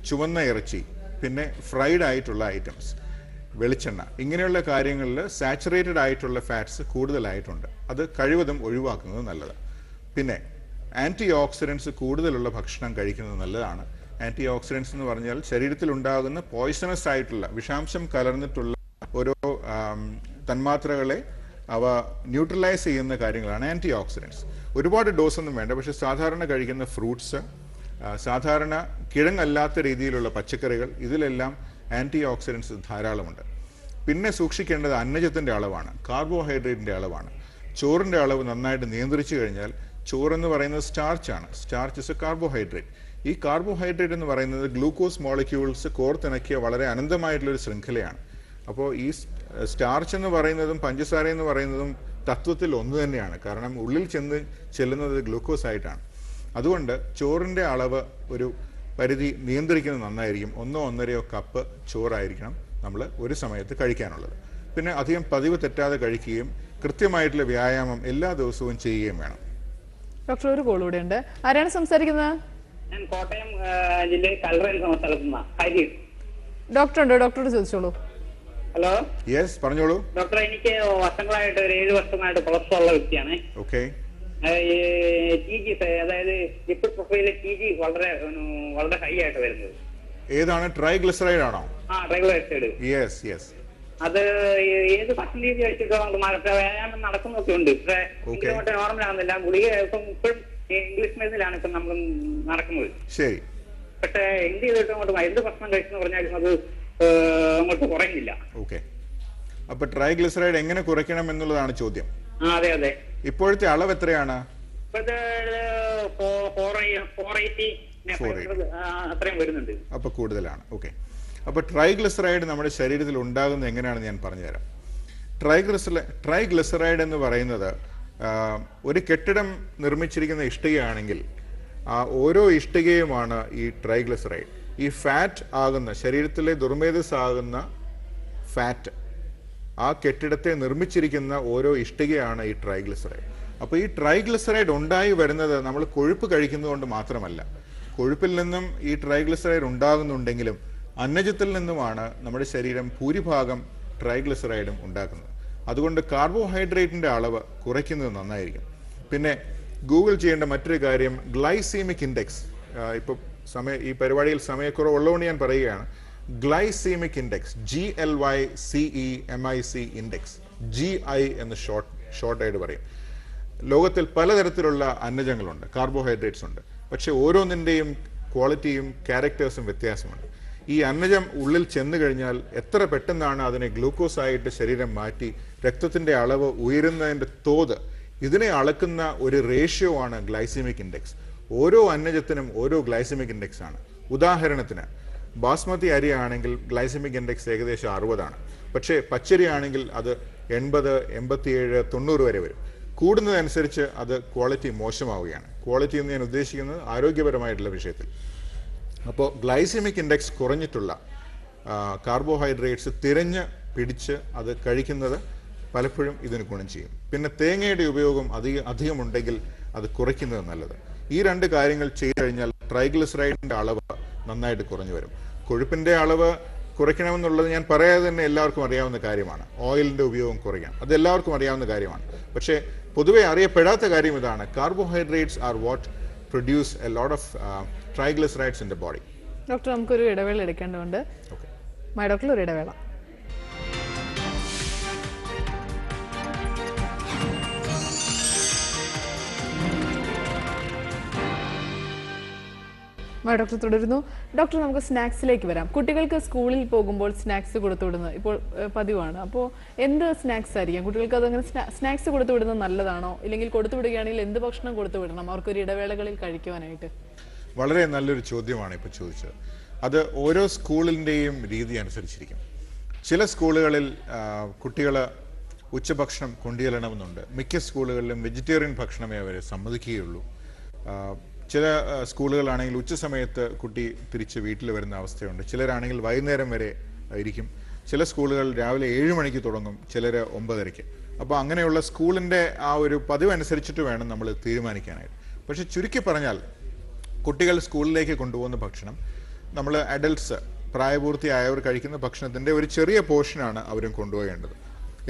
ചുവന്ന ഇറച്ചി, പിന്നെ ഫ്രൈഡ് ആയിട്ടുള്ള ഐറ്റംസ്, വെളിച്ചെണ്ണ, ഇങ്ങനെയുള്ള കാര്യങ്ങളിൽ സാച്ചുറേറ്റഡ് ആയിട്ടുള്ള ഫാറ്റ്സ് കൂടുതലായിട്ടുണ്ട്. അത് കഴിവതും ഒഴിവാക്കുന്നത് നല്ലത്. പിന്നെ ആൻറ്റി ഓക്സിഡൻസ് കൂടുതലുള്ള ഭക്ഷണം കഴിക്കുന്നത് നല്ലതാണ്. ആൻറ്റി ഓക്സിഡൻസ് എന്ന് പറഞ്ഞാൽ ശരീരത്തിൽ ഉണ്ടാകുന്ന പോയ്സണസ് ആയിട്ടുള്ള വിഷാംശം കലർന്നിട്ടുള്ള ഓരോ തന്മാത്രകളെ അവ ന്യൂട്രലൈസ് ചെയ്യുന്ന കാര്യങ്ങളാണ് ആൻറ്റി ഓക്സിഡൻസ്. ഒരുപാട് ഡോസൊന്നും വേണ്ട. പക്ഷെ സാധാരണ കഴിക്കുന്ന ഫ്രൂട്ട്സ്, സാധാരണ കിഴങ്ങല്ലാത്ത രീതിയിലുള്ള പച്ചക്കറികൾ, ഇതിലെല്ലാം ആൻറ്റി ഓക്സിഡൻസ് ധാരാളമുണ്ട്. പിന്നെ സൂക്ഷിക്കേണ്ടത് അന്നജത്തിൻ്റെ അളവാണ്, കാർബോഹൈഡ്രേറ്റിൻ്റെ അളവാണ്. ചോറിൻ്റെ അളവ് നന്നായിട്ട് നിയന്ത്രിച്ചു കഴിഞ്ഞാൽ, ചോറെന്ന് പറയുന്നത് സ്റ്റാർച്ചാണ്, സ്റ്റാർച്ച് ഇസ് എ കാർബോഹൈഡ്രേറ്റ്. ഈ കാർബോഹൈഡ്രേറ്റ് എന്ന് പറയുന്നത് ഗ്ലൂക്കോസ് മോളിക്യൂൾസ് കോർത്തിണക്കിയ വളരെ അനന്തമായിട്ടുള്ളൊരു ശൃംഖലയാണ്. അപ്പോൾ ഈ സ്റ്റാർച്ച് എന്ന് പറയുന്നതും പഞ്ചസാര എന്ന് പറയുന്നതും തത്വത്തിൽ ഒന്ന് തന്നെയാണ്. കാരണം ഉള്ളിൽ ചെല്ലുന്നത് ഗ്ലൂക്കോസ് ആയിട്ടാണ്. അതുകൊണ്ട് ചോറിൻ്റെ അളവ് ഒരു പരിധി നിയന്ത്രിക്കുന്നത് നന്നായിരിക്കും. 1-1.5 കപ്പ് ചോറായിരിക്കണം നമ്മൾ ഒരു സമയത്ത് കഴിക്കാനുള്ളത്. പിന്നെ അധികം പതിവ് തെറ്റാതെ കഴിക്കുകയും കൃത്യമായിട്ടുള്ള വ്യായാമം എല്ലാ ദിവസവും ചെയ്യുകയും വേണം. ഡോക്ടർ, ഒരു കോൾ കൂടെ ഉണ്ട്. ആരാണ് സംസാരിക്കുന്നത്? ഞാൻ കോട്ടയം ജില്ലയിൽ കല്ലറ എന്ന സ്ഥലത്തുനിന്ന് ഹരി. ഡോക്ടർ ഉണ്ടോ? ഡോക്ടറോട് ചോദിച്ചോളൂ. ഹലോ. യെസ്, പറഞ്ഞോളൂ. ഡോക്ടർ, എനിക്ക് വർഷങ്ങളായിട്ട് ഒരു 7 വർഷമായിട്ട് കൊളസ്ട്രോൾ ഉള്ള വ്യക്തിയാണ്. ഓക്കെ. TG, അതായത് ലിപ്പിഡ് പ്രൊഫൈലിൽ TG വളരെ ഹൈ ആയിട്ട് വരുന്നത്. ഏതാണ്? ട്രൈഗ്ലിസറൈഡ് ആണോ? ട്രൈഗ്ലിസറൈഡ്. Yes yes. അത് ഏത് ഭക്ഷണ രീതി കഴിച്ചിട്ട് വ്യായാമം നടക്കുന്നൊക്കെ ഉണ്ട്. നോർമൽ ആവുന്നില്ല. ഗുളിക ഇപ്പോഴും ഇംഗ്ലീഷ് മരുന്നിലാണ് ഇപ്പം നമ്മൾ നടക്കുന്നത്. ശരി. പക്ഷെ എന്ത് ചെയ്തിട്ടും അങ്ങോട്ട് എന്ത് ഭക്ഷണം കഴിച്ചെന്ന് പറഞ്ഞാലും അത് അങ്ങോട്ട് കുറയുന്നില്ല. ഓക്കെ. അപ്പൊ ട്രൈഗ്ലിസറൈഡ് എങ്ങനെ കുറയ്ക്കണം എന്നുള്ളതാണ് ചോദ്യം. അതെ അതെ. ഇപ്പോഴത്തെ അളവ് എത്രയാണ്? അത്രയും വരുന്നുണ്ട്. അപ്പൊ കൂടുതലാണ്. ഓക്കെ. അപ്പൊ ട്രൈഗ്ലിസറൈഡ് നമ്മുടെ ശരീരത്തിൽ ഉണ്ടാകുന്നത് എങ്ങനെയാണെന്ന് ഞാൻ പറഞ്ഞുതരാം. ട്രൈഗ്ലിസറൈഡ് എന്ന് പറയുന്നത് ഒരു കെട്ടിടം നിർമ്മിച്ചിരിക്കുന്ന ഇഷ്ടികയാണെങ്കിൽ ആ ഓരോ ഇഷ്ടികയുമാണ് ഈ ട്രൈഗ്ലിസറൈഡ്. ഈ ഫാറ്റ് ആകുന്ന, ശരീരത്തിലെ ദുർമേധസ്സാകുന്ന ഫാറ്റ്, ആ കെട്ടിടത്തെ നിർമ്മിച്ചിരിക്കുന്ന ഓരോ ഇഷ്ടികയാണ് ഈ ട്രൈഗ്ലിസറൈഡ്. അപ്പോൾ ഈ ട്രൈഗ്ലിസറൈഡ് ഉണ്ടായി വരുന്നത് നമ്മൾ കൊഴുപ്പ് കഴിക്കുന്നതുകൊണ്ട് മാത്രമല്ല. കൊഴുപ്പിൽ നിന്നും ഈ ട്രൈഗ്ലിസറൈഡ് ഉണ്ടാകുന്നുണ്ടെങ്കിലും അന്നജത്തിൽ നിന്നുമാണ് നമ്മുടെ ശരീരം ഭൂരിഭാഗം ട്രൈഗ്ലിസറൈഡും ഉണ്ടാക്കുന്നത്. അതുകൊണ്ട് കാർബോഹൈഡ്രേറ്റിന്റെ അളവ് കുറയ്ക്കുന്നത് നന്നായിരിക്കും. പിന്നെ ഗൂഗിൾ ചെയ്യേണ്ട മറ്റൊരു കാര്യം ഗ്ലൈസീമിക് ഇൻഡെക്സ്. ഇപ്പോൾ ഈ പരിപാടിയിൽ സമയക്കുറവുള്ളതുകൊണ്ട് ഞാൻ പറയുകയാണ്. Glycaemic index, GLYCEMIC index, GI എന്ന് ഷോർട്ടായിട്ട് പറയും. ലോകത്തിൽ പലതരത്തിലുള്ള അന്നജങ്ങളുണ്ട്, കാർബോഹൈഡ്രേറ്റ്സ് ഉണ്ട്. പക്ഷെ ഓരോന്നിൻ്റെയും ക്വാളിറ്റിയും ക്യാരക്ടേഴ്സും വ്യത്യാസമുണ്ട്. ഈ അന്നജം ഉള്ളിൽ ചെന്ന് കഴിഞ്ഞാൽ എത്ര പെട്ടെന്നാണ് അതിനെ ഗ്ലൂക്കോസ് ആയിട്ട് ശരീരം മാറ്റി രക്തത്തിൻ്റെ അളവ് ഉയരുന്നതിൻ്റെ തോത്, ഇതിനെ അളക്കുന്ന ഒരു റേഷ്യോ ആണ് ഗ്ലൈസീമിക് ഇൻഡെക്സ്. ഓരോ അന്നജത്തിനും ഓരോ ഗ്ലൈസീമിക് ഇൻഡെക്സ് ആണ്. ഉദാഹരണത്തിന് ബാസ്മതി അരി ആണെങ്കിൽ ഗ്ലൈസീമിക് ഇൻഡെക്സ് ഏകദേശം 60 ആണ്. പക്ഷേ പച്ചരി ആണെങ്കിൽ അത് 80, 87, 90 വരെ വരും. കൂടുന്നതനുസരിച്ച് അത് ക്വാളിറ്റി മോശമാവുകയാണ്. ക്വാളിറ്റി എന്ന് ഞാൻ ഉദ്ദേശിക്കുന്നത് ആരോഗ്യപരമായിട്ടുള്ള വിഷയത്തിൽ. അപ്പോൾ ഗ്ലൈസീമിക് ഇൻഡെക്സ് കുറഞ്ഞിട്ടുള്ള കാർബോഹൈഡ്രേറ്റ്സ് തിരഞ്ഞ് പിടിച്ച് അത് കഴിക്കുന്നത് പലപ്പോഴും ഇതിന് ഗുണം ചെയ്യും. പിന്നെ തേങ്ങയുടെ ഉപയോഗം അധികമുണ്ടെങ്കിൽ അത് കുറയ്ക്കുന്നത് നല്ലത്. ഈ 2 കാര്യങ്ങൾ ചെയ്തു കഴിഞ്ഞാൽ ട്രൈഗ്ലിസറൈഡിന്റെ അളവ് നന്നായിട്ട് കുറഞ്ഞു വരും. കൊഴുപ്പിന്റെ അളവ് കുറയ്ക്കണമെന്നുള്ളത് ഞാൻ പറയാതെ തന്നെ എല്ലാവർക്കും അറിയാവുന്ന കാര്യമാണ്. ഓയിലിന്റെ ഉപയോഗം കുറയ്ക്കണം, അത് എല്ലാവർക്കും അറിയാവുന്ന കാര്യമാണ്. പക്ഷേ പൊതുവെ അറിയപ്പെടാത്ത കാര്യം ഇതാണ്: carbohydrates are what produce a lot of triglycerides in the body. Doctor, നമുക്കൊരു ഇടവേള എടുക്കേണ്ടതുണ്ട്. മൈ ഡോക്ടർ, ഒരു ഇടവേള. ഡോക്ടർ തുടരുന്നു. ഡോക്ടർ, നമുക്ക് സ്നാക്സിലേക്ക് വരാം. കുട്ടികൾക്ക് സ്കൂളിൽ പോകുമ്പോൾ സ്നാക്സ് കൊടുത്തുവിടുന്നത് ഇപ്പോൾ പതിവാണ്. അപ്പോൾ എന്ത് സ്നാക്സ് ആയിരിക്കാം? കുട്ടികൾക്ക് അതങ്ങനെ സ്നാക്സ് കൊടുത്തുവിടുന്നത് നല്ലതാണോ? ഇല്ലെങ്കിൽ കൊടുത്തുവിടുകയാണെങ്കിൽ എന്ത് ഭക്ഷണം കൊടുത്തുവിടണം അവർക്കൊരു ഇടവേളകളിൽ കഴിക്കുവാനായിട്ട്? വളരെ നല്ലൊരു ചോദ്യമാണ് ഇപ്പോൾ ചോദിച്ചത്. അത് ഓരോ സ്കൂളിൻ്റെയും രീതി അനുസരിച്ചിരിക്കും. ചില സ്കൂളുകളിൽ കുട്ടികൾ ഉച്ചഭക്ഷണം കൊണ്ടുചെല്ലണമെന്നുണ്ട്. മിക്ക സ്കൂളുകളിലും വെജിറ്റേറിയൻ ഭക്ഷണമേ അവർ സമ്മതിക്കുകയുള്ളൂ. ചില സ്കൂളുകളാണെങ്കിൽ ഉച്ച സമയത്ത് കുട്ടി തിരിച്ച് വീട്ടിൽ വരുന്ന അവസ്ഥയുണ്ട്. ചിലരാണെങ്കിൽ വൈകുന്നേരം വരെ ഇരിക്കും. ചില സ്കൂളുകൾ രാവിലെ 7 മണിക്ക് തുടങ്ങും, ചിലർ 9:30. അപ്പോൾ അങ്ങനെയുള്ള സ്കൂളിൻ്റെ ആ ഒരു പതിവ് അനുസരിച്ചിട്ട് വേണം നമ്മൾ തീരുമാനിക്കാനായിട്ട്. പക്ഷെ ചുരുക്കി പറഞ്ഞാൽ കുട്ടികൾ സ്കൂളിലേക്ക് കൊണ്ടുപോകുന്ന ഭക്ഷണം നമ്മൾ അഡൽട്ട്സ്, പ്രായപൂർത്തിയായവർ കഴിക്കുന്ന ഭക്ഷണത്തിൻ്റെ ഒരു ചെറിയ പോർഷനാണ് അവരും കൊണ്ടുപോകേണ്ടത്.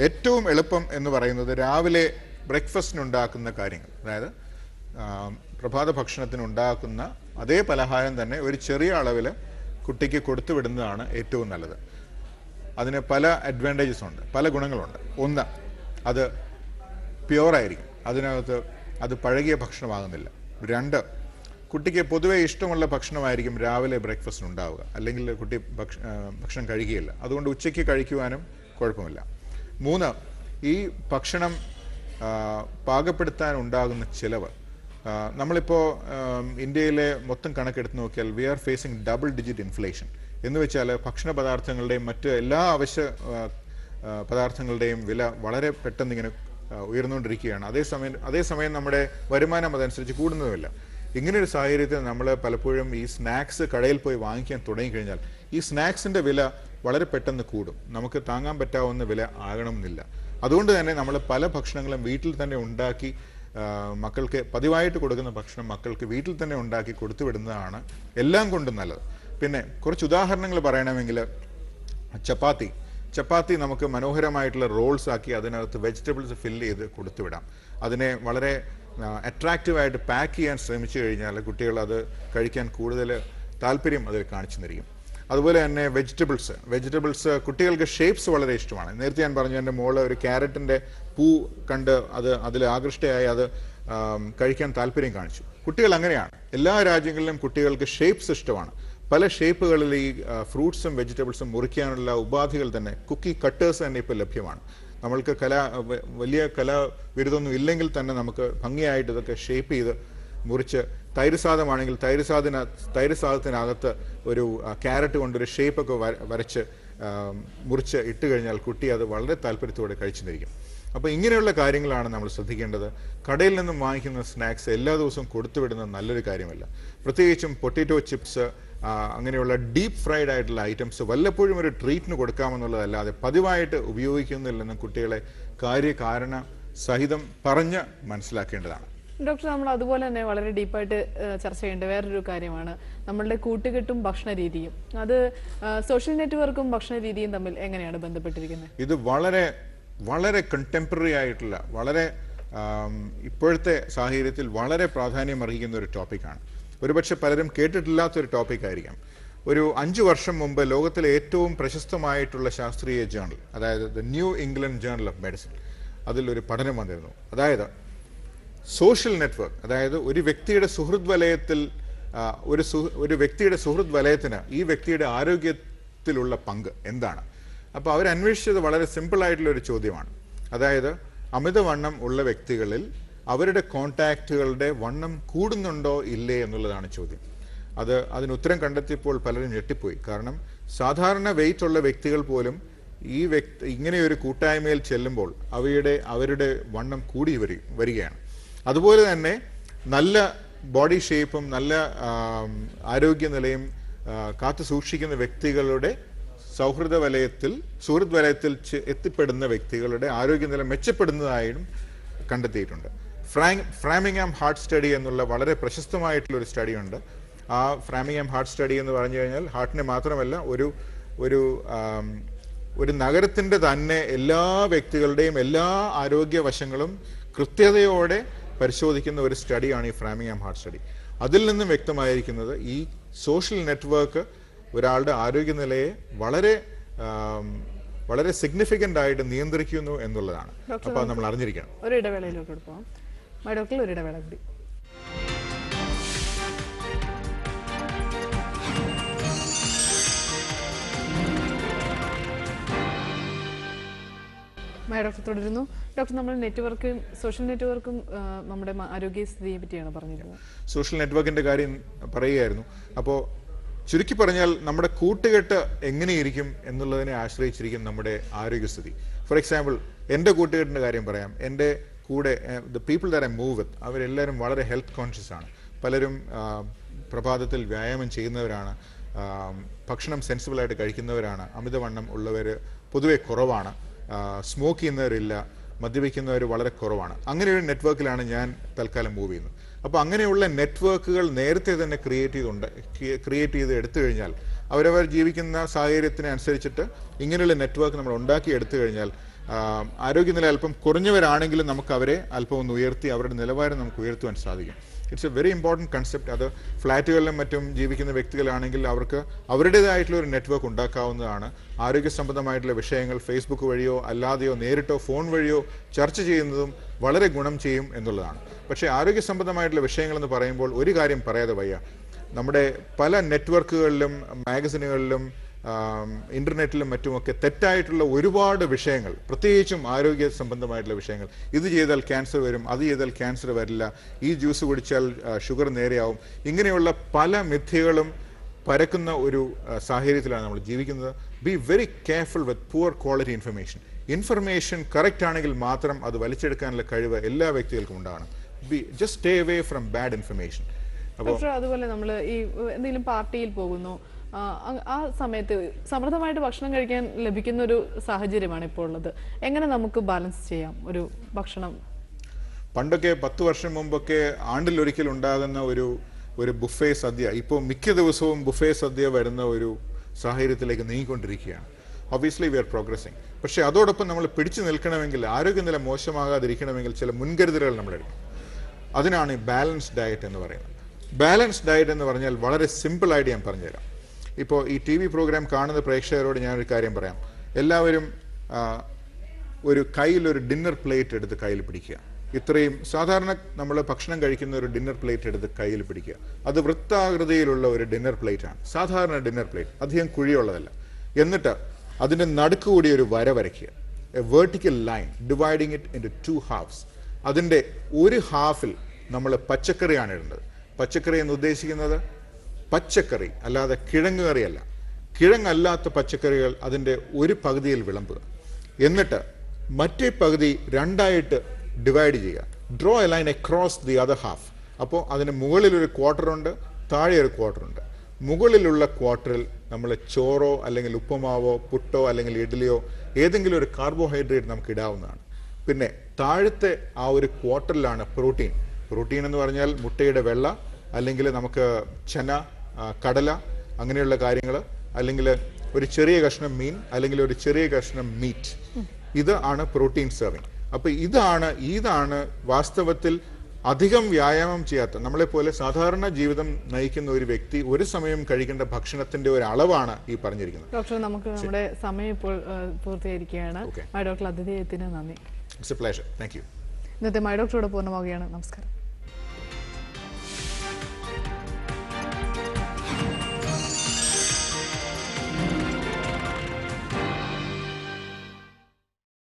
ഏറ്റവും എളുപ്പം എന്ന് പറയുന്നത് രാവിലെ ബ്രേക്ക്ഫാസ്റ്റിനുണ്ടാക്കുന്ന കാര്യങ്ങൾ, അതായത് പ്രഭാത ഭക്ഷണത്തിന് ഉണ്ടാക്കുന്ന അതേ പലഹാരം തന്നെ ഒരു ചെറിയ അളവിൽ കുട്ടിക്ക് കൊടുത്തു വിടുന്നതാണ് ഏറ്റവും നല്ലത്. അതിന് പല അഡ്വാൻറ്റേജസ് ഉണ്ട്, പല ഗുണങ്ങളുണ്ട്. ഒന്ന്, അത് പ്യുവറായിരിക്കും, അതിനകത്ത് അത് പഴകിയ ഭക്ഷണമാകുന്നില്ല. 2, കുട്ടിക്ക് പൊതുവെ ഇഷ്ടമുള്ള ഭക്ഷണമായിരിക്കും രാവിലെ ബ്രേക്ക്ഫാസ്റ്റിന് ഉണ്ടാവുക, അല്ലെങ്കിൽ കുട്ടി ഭക്ഷണം കഴിക്കുകയില്ല. അതുകൊണ്ട് ഉച്ചയ്ക്ക് കഴിക്കുവാനും കുഴപ്പമില്ല. 3, ഈ ഭക്ഷണം പാകപ്പെടുത്താൻ ഉണ്ടാകുന്ന ചിലവ്. നമ്മളിപ്പോൾ ഇന്ത്യയിലെ മൊത്തം കണക്കെടുത്ത് നോക്കിയാൽ we are facing double digit inflation. എന്ന് വെച്ചാൽ ഭക്ഷണ പദാർത്ഥങ്ങളുടെയും മറ്റ് എല്ലാ അവശ്യ പദാർത്ഥങ്ങളുടെയും വില വളരെ പെട്ടെന്ന് ഇങ്ങനെ ഉയർന്നുകൊണ്ടിരിക്കുകയാണ്. അതേസമയം നമ്മുടെ വരുമാനം അതനുസരിച്ച് കൂടുന്നതുമില്ല. ഇങ്ങനെയൊരു സാഹചര്യത്തിൽ നമ്മൾ പലപ്പോഴും ഈ സ്നാക്സ് കടയിൽ പോയി വാങ്ങിക്കാൻ തുടങ്ങിക്കഴിഞ്ഞാൽ ഈ സ്നാക്സിൻ്റെ വില വളരെ പെട്ടെന്ന് കൂടും. നമുക്ക് താങ്ങാൻ പറ്റാവുന്ന വില ആകണമെന്നില്ല. അതുകൊണ്ട് തന്നെ നമ്മൾ പല ഭക്ഷണങ്ങളും വീട്ടിൽ തന്നെ ഉണ്ടാക്കി മക്കൾക്ക് പതിവായിട്ട് കൊടുക്കുന്ന ഭക്ഷണം മക്കൾക്ക് വീട്ടിൽ തന്നെ ഉണ്ടാക്കി കൊടുത്തുവിടുന്നതാണ് എല്ലാം കൊണ്ടും നല്ലത്. പിന്നെ കുറച്ച് ഉദാഹരണങ്ങൾ പറയണമെങ്കിൽ ചപ്പാത്തി നമുക്ക് മനോഹരമായിട്ടുള്ള റോൾസ് ആക്കി അതിനകത്ത് വെജിറ്റബിൾസ് ഫില്ല് ചെയ്ത് കൊടുത്തുവിടാം. അതിനെ വളരെ അട്രാക്റ്റീവായിട്ട് പാക്ക് ചെയ്യാൻ ശ്രമിച്ചു കഴിഞ്ഞാൽ കുട്ടികൾ അത് കഴിക്കാൻ കൂടുതൽ താല്പര്യം അതിൽ കാണിച്ചു തരികയും. അതുപോലെ തന്നെ വെജിറ്റബിൾസ് കുട്ടികൾക്ക് ഷേപ്സ് വളരെ ഇഷ്ടമാണ്. നേരത്തെ ഞാൻ പറഞ്ഞു, എൻ്റെ മോള് ഒരു ക്യാരറ്റിൻ്റെ പൂ കണ്ട് അതിൽ ആകൃഷ്ടയായി അത് കഴിക്കാൻ താല്പര്യം കാണിച്ചു. കുട്ടികൾ അങ്ങനെയാണ്. എല്ലാ രാജ്യങ്ങളിലും കുട്ടികൾക്ക് ഷേപ്സ് ഇഷ്ടമാണ്. പല ഷേപ്പുകളിൽ ഈ ഫ്രൂട്ട്സും വെജിറ്റബിൾസും മുറിക്കാനുള്ള ഉപാധികൾ തന്നെ, കുക്കി കട്ടേഴ്സ് തന്നെ ഇപ്പോൾ ലഭ്യമാണ്. നമ്മൾക്ക് വലിയ കലാവിരുതൊന്നും ഇല്ലെങ്കിൽ തന്നെ നമുക്ക് ഭംഗിയായിട്ട് ഇതൊക്കെ ഷേപ്പ് ചെയ്ത് മുറിച്ച്, തൈര് സാദമാണെങ്കിൽ തൈര് സാദത്തിനകത്ത് ഒരു ക്യാരറ്റ് കൊണ്ടൊരു ഷേപ്പൊക്കെ വരച്ച് മുറിച്ച് ഇട്ട് കഴിഞ്ഞാൽ കുട്ടി അത് വളരെ താല്പര്യത്തോടെ കഴിച്ചിരിക്കും. അപ്പോൾ ഇങ്ങനെയുള്ള കാര്യങ്ങളാണ് നമ്മൾ ശ്രദ്ധിക്കേണ്ടത്. കടയിൽ നിന്നും വാങ്ങിക്കുന്ന സ്നാക്സ് എല്ലാ ദിവസവും കൊടുത്തുവിടുന്നത് നല്ലൊരു കാര്യമല്ല. പ്രത്യേകിച്ചും പൊട്ടാറ്റോ ചിപ്സ്, അങ്ങനെയുള്ള ഡീപ്പ് ഫ്രൈഡ് ആയിട്ടുള്ള ഐറ്റംസ് വല്ലപ്പോഴും ഒരു ട്രീറ്റിന് കൊടുക്കാമെന്നുള്ളതല്ലാതെ പതിവായിട്ട് ഉപയോഗിക്കുന്നില്ലെന്ന് കുട്ടികളെ കാര്യകാരണ സഹിതം പറഞ്ഞ് മനസ്സിലാക്കേണ്ടതാണ്. ഡോക്ടർ, നമ്മൾ അതുപോലെ തന്നെ വളരെ ഡീപ്പായിട്ട് ചർച്ച ചെയ്യേണ്ട വേറൊരു കാര്യമാണ് നമ്മളുടെ കൂട്ടുകെട്ടും ഭക്ഷണ രീതിയും. അത് സോഷ്യൽ നെറ്റ്വർക്കും ഭക്ഷണ രീതിയും തമ്മിൽ എങ്ങനെയാണ് ബന്ധപ്പെട്ടിരിക്കുന്നത്? ഇത് വളരെ വളരെ കണ്ടംപററി ആയിട്ടുള്ള, വളരെ ഇപ്പോഴത്തെ സാഹചര്യത്തിൽ വളരെ പ്രാധാന്യം അർഹിക്കുന്ന ഒരു ടോപ്പിക്കാണ്. ഒരുപക്ഷെ പലരും കേട്ടിട്ടില്ലാത്തൊരു ടോപ്പിക്കായിരിക്കാം. ഒരു 5 വർഷം മുമ്പ് ലോകത്തിലെ ഏറ്റവും പ്രശസ്തമായിട്ടുള്ള ശാസ്ത്രീയ ജേണൽ, അതായത് the new England journal of medicine, അതിലൊരു പഠനം വന്നിരുന്നു. അതായത് സോഷ്യൽ നെറ്റ്വർക്ക്, അതായത് ഒരു വ്യക്തിയുടെ സുഹൃത്ത് വലയത്തിൽ ഒരു വ്യക്തിയുടെ സുഹൃത്ത് വലയത്തിന് ഈ വ്യക്തിയുടെ ആരോഗ്യത്തിലുള്ള പങ്ക് എന്താണ്. അപ്പോൾ അവർ അന്വേഷിച്ചത് വളരെ സിമ്പിളായിട്ടുള്ള ഒരു ചോദ്യമാണ്. അതായത് അമിതവണ്ണം ഉള്ള വ്യക്തികളിൽ അവരുടെ കോൺടാക്റ്റുകളുടെ വണ്ണം കൂടുന്നുണ്ടോ ഇല്ലേ എന്നുള്ളതാണ് ചോദ്യം. അതിന് ഉത്തരം കണ്ടെത്തിയപ്പോൾ പലരും ഞെട്ടിപ്പോയി. കാരണം സാധാരണ വെയിറ്റ് ഉള്ള വ്യക്തികൾ പോലും ഇങ്ങനെയൊരു കൂട്ടായ്മയിൽ ചെല്ലുമ്പോൾ അവരുടെ വണ്ണം കൂടി വരികയാണ്. അതുപോലെ തന്നെ നല്ല ബോഡി ഷേപ്പും നല്ല ആരോഗ്യനിലയും കാത്തു സൂക്ഷിക്കുന്ന വ്യക്തികളുടെ സുഹൃത്ത് വലയത്തിൽ എത്തിപ്പെടുന്ന വ്യക്തികളുടെ ആരോഗ്യനില മെച്ചപ്പെടുന്നതായും കണ്ടെത്തിയിട്ടുണ്ട്. ഫ്രാമിംഗ്ഹാം ഹാർട്ട് സ്റ്റഡി എന്നുള്ള വളരെ പ്രശസ്തമായിട്ടുള്ള ഒരു സ്റ്റഡി ഉണ്ട്. ആ ഫ്രാമിംഗ്ഹാം ഹാർട്ട് സ്റ്റഡി എന്ന് പറഞ്ഞു കഴിഞ്ഞാൽ ഹാർട്ടിനെ മാത്രമല്ല ഒരു നഗരത്തിൻ്റെ തന്നെ എല്ലാ വ്യക്തികളുടെയും എല്ലാ ആരോഗ്യ വശങ്ങളും കൃത്യതയോടെ പരിശോധിക്കുന്ന ഒരു സ്റ്റഡിയാണ് ഈ ഫ്രാമിംഗ്ഹാം ഹാർട്ട് സ്റ്റഡി. അതിൽ നിന്നും വ്യക്തമായിരിക്കുന്നത് ഈ സോഷ്യൽ നെറ്റ്വർക്ക് ഒരാളുടെ ആരോഗ്യനിലയെ വളരെ വളരെ സിഗ്നിഫിക്കൻ്റ് ആയിട്ട് നിയന്ത്രിക്കുന്നു എന്നുള്ളതാണ്. അപ്പോൾ നമ്മൾ അറിഞ്ഞിരിക്കണം. ഒരു ഇടവേളയിലോട്ട് പോകാം. ഡോക്ടർ, ഒരു ഇടവേള കൂടി. ഡോക്ടർ തുടരുന്നു. ഡോക്ടർ, നമ്മൾ സോഷ്യൽ നെറ്റ്വർക്കും നമ്മുടെ ആരോഗ്യസ്ഥിതിയെ പറ്റിയാണ് പറഞ്ഞിരുന്നത്. സോഷ്യൽ നെറ്റ്വർക്കിന്റെ കാര്യം പറയുകയായിരുന്നു. അപ്പോൾ ചുരുക്കി പറഞ്ഞാൽ നമ്മുടെ കൂട്ടുകെട്ട് എങ്ങനെയിരിക്കും എന്നുള്ളതിനെ ആശ്രയിച്ചിരിക്കും നമ്മുടെ ആരോഗ്യസ്ഥിതി. ഫോർ എക്സാമ്പിൾ, എൻ്റെ കൂട്ടുകെട്ടിൻ്റെ കാര്യം പറയാം. എൻ്റെ കൂടെ the people that I move വിത്ത് അവരെല്ലാവരും വളരെ ഹെൽത്ത് കോൺഷ്യസ് ആണ്. പലരും പ്രഭാതത്തിൽ വ്യായാമം ചെയ്യുന്നവരാണ്, ഭക്ഷണം സെൻസിബിളായിട്ട് കഴിക്കുന്നവരാണ്, അമിതവണ്ണം ഉള്ളവർ പൊതുവെ കുറവാണ്, സ്മോക്ക് ചെയ്യുന്നവരില്ല, മദ്യപിക്കുന്നവർ വളരെ കുറവാണ്. അങ്ങനെയൊരു നെറ്റ്വർക്കിലാണ് ഞാൻ തൽക്കാലം മൂവ് ചെയ്യുന്നത്. അപ്പോൾ അങ്ങനെയുള്ള നെറ്റ്വർക്കുകൾ നേരത്തെ തന്നെ ക്രിയേറ്റ് ചെയ്ത് എടുത്തു കഴിഞ്ഞാൽ, അവരവർ ജീവിക്കുന്ന സാഹചര്യത്തിനെ അനുസരിച്ചിട്ട് ഇങ്ങനെയുള്ള നെറ്റ്വർക്ക് നമ്മൾ ഉണ്ടാക്കി എടുത്തു കഴിഞ്ഞാൽ ആരോഗ്യനില അല്പം കുറഞ്ഞവരാണെങ്കിലും നമുക്ക് അവരെ അല്പം ഒന്ന് ഉയർത്തി അവരുടെ നിലവാരം നമുക്ക് ഉയർത്തുവാൻ സാധിക്കും. It's A very important concept. അത് ഫ്ലാറ്റുകളിലും മറ്റും ജീവിക്കുന്ന വ്യക്തികളാണെങ്കിൽ അവർക്ക് അവരുടേതായിട്ടുള്ള ഒരു നെറ്റ്വർക്ക് ഉണ്ടാക്കാവുന്നതാണ്. ആരോഗ്യ സംബന്ധമായിട്ടുള്ള വിഷയങ്ങൾ ഫേസ്ബുക്ക് വഴിയോ അല്ലാതെയോ നേരിട്ടോ ഫോൺ വഴിയോ ചർച്ച ചെയ്യുന്നതും വളരെ ഗുണം ചെയ്യും എന്നുള്ളതാണ്. പക്ഷേ ആരോഗ്യ സംബന്ധമായിട്ടുള്ള വിഷയങ്ങളെന്ന് പറയുമ്പോൾ ഒരു കാര്യം പറയാതെ വയ്യ. നമ്മുടെ പല നെറ്റ്വർക്കുകളിലും മാഗസിനുകളിലും ഇന്റർനെറ്റിലും മറ്റുമൊക്കെ തെറ്റായിട്ടുള്ള ഒരുപാട് വിഷയങ്ങൾ, പ്രത്യേകിച്ചും ആരോഗ്യ സംബന്ധമായിട്ടുള്ള വിഷയങ്ങൾ, ഇത് ചെയ്താൽ ക്യാൻസർ വരും, അത് ചെയ്താൽ ക്യാൻസർ വരില്ല, ഈ ജ്യൂസ് കുടിച്ചാൽ ഷുഗർ നേരെയാവും, ഇങ്ങനെയുള്ള പല മിഥ്യകളും പരക്കുന്ന ഒരു സാഹചര്യത്തിലാണ് നമ്മൾ ജീവിക്കുന്നത്. Be very careful with poor quality information correct ആണെങ്കിൽ മാത്രം അത് വലിച്ചെടുക്കാനുള്ള കഴിവ് എല്ലാ വ്യക്തികൾക്കും ഉണ്ടാകണം. Just stay away from bad information. അപ്പോൾ അതുപോലെ നമ്മൾ ഈ എന്തെങ്കിലും പാർട്ടിയിൽ പോകുന്നു, ആ സമയത്ത് സമൃദ്ധമായിട്ട് ഭക്ഷണം കഴിക്കാൻ ലഭിക്കുന്ന ഒരു സാഹചര്യമാണ് ഇപ്പോൾ ഉള്ളത്. എങ്ങനെ നമുക്ക് ബാലൻസ് ചെയ്യാം ഒരു ഭക്ഷണം? പണ്ടൊക്കെ 10 വർഷം മുമ്പൊക്കെ ആണ്ടിലൊരിക്കൽ ഉണ്ടാകുന്ന ഒരു ബുഫേ സദ്യ ഇപ്പോൾ മിക്ക ദിവസവും ബുഫേ സദ്യ വരുന്ന ഒരു സാഹചര്യത്തിലേക്ക് നീങ്ങിക്കൊണ്ടിരിക്കുകയാണ്. Obviously we are progressing. പക്ഷേ അതോടൊപ്പം നമ്മൾ പിടിച്ചു നിൽക്കണമെങ്കിൽ, ആരോഗ്യനില മോശമാകാതിരിക്കണമെങ്കിൽ ചില മുൻകരുതലുകൾ നമ്മളെടുക്കും. അതിനാണ് ബാലൻസ്ഡ് ഡയറ്റ് എന്ന് പറയുന്നത്. ബാലൻസ്ഡ് ഡയറ്റ് എന്ന് പറഞ്ഞാൽ വളരെ സിമ്പിളായിട്ട് ഞാൻ പറഞ്ഞുതരാം. ഇപ്പോൾ ഈ TV പ്രോഗ്രാം കാണുന്ന പ്രേക്ഷകരോട് ഞാനൊരു കാര്യം പറയാം. എല്ലാവരും ഒരു കയ്യിലൊരു ഡിന്നർ പ്ലേറ്റ് എടുത്ത് കയ്യിൽ പിടിക്കുക. ഇത്രയും സാധാരണ നമ്മൾ ഭക്ഷണം കഴിക്കുന്ന ഒരു ഡിന്നർ പ്ലേറ്റ് എടുത്ത് കയ്യിൽ പിടിക്കുക. അത് വൃത്താകൃതിയിലുള്ള ഒരു ഡിന്നർ പ്ലേറ്റ് ആണ്, സാധാരണ ഡിന്നർ പ്ലേറ്റ്, അധികം കുഴിയുള്ളതല്ല. എന്നിട്ട് അതിൻ്റെ നടുക്ക് കൂടി ഒരു വര വരയ്ക്കുക, A vertical line dividing it into 2 halves. അതിൻ്റെ ഒരു ഹാഫിൽ നമ്മൾ പച്ചക്കറിയാണ് ഇടേണ്ടത്. പച്ചക്കറി എന്ന് ഉദ്ദേശിക്കുന്നത് പച്ചക്കറി അല്ലാതെ കിഴങ്ങ് കറിയല്ല. കിഴങ്ങല്ലാത്ത പച്ചക്കറികൾ അതിൻ്റെ ഒരു പകുതിയിൽ വിളമ്പുക. എന്നിട്ട് മറ്റേ പകുതി രണ്ടായിട്ട് ഡിവൈഡ് ചെയ്യുക. Draw A line across the other half. അപ്പോൾ അതിന് മുകളിലൊരു ക്വാർട്ടറുണ്ട്, താഴെ ഒരു ക്വാർട്ടറുണ്ട്. മുകളിലുള്ള ക്വാർട്ടറിൽ നമ്മൾ ചോറോ അല്ലെങ്കിൽ ഉപ്പുമാവോ പുട്ടോ അല്ലെങ്കിൽ ഇഡ്ഡലിയോ ഏതെങ്കിലും ഒരു കാർബോഹൈഡ്രേറ്റ് നമുക്ക് ഇടാവുന്നതാണ്. പിന്നെ താഴത്തെ ആ ഒരു ക്വാർട്ടറിലാണ് പ്രോട്ടീൻ. പ്രോട്ടീൻ എന്ന് പറഞ്ഞാൽ മുട്ടയുടെ വെള്ള, അല്ലെങ്കിൽ നമുക്ക് ചന, കടല, അങ്ങനെയുള്ള കാര്യങ്ങൾ, അല്ലെങ്കിൽ ഒരു ചെറിയ കഷ്ണം മീൻ, അല്ലെങ്കിൽ ഒരു ചെറിയ കഷ്ണം മീറ്റ്. ഇത് ആണ് പ്രോട്ടീൻ സെർവിങ്. അപ്പോൾ ഇതാണ് വാസ്തവത്തിൽ അധികം വ്യായാമം ചെയ്യാത്ത, നമ്മളെപ്പോലെ സാധാരണ ജീവിതം നയിക്കുന്ന ഒരു വ്യക്തി ഒരു സമയം കഴിക്കേണ്ട ഭക്ഷണത്തിന്റെ ഒരു അളവാണ് ഈ പറഞ്ഞിരിക്കുന്നത്. ഡോക്ടർ, നമുക്ക് നമ്മുടെ സമയം ഇപ്പോൾ പൂർത്തിയായിരിക്കുകയാണ്. മൈ ഡോക്ടർ അതിഥിയെത്തിന് നന്ദി. It's A pleasure. Thank you. ഇന്നത്തെ മൈ ഡോക്ടറോട് പൂർണ്ണമാവുകയാണ്. നമസ്കാരം.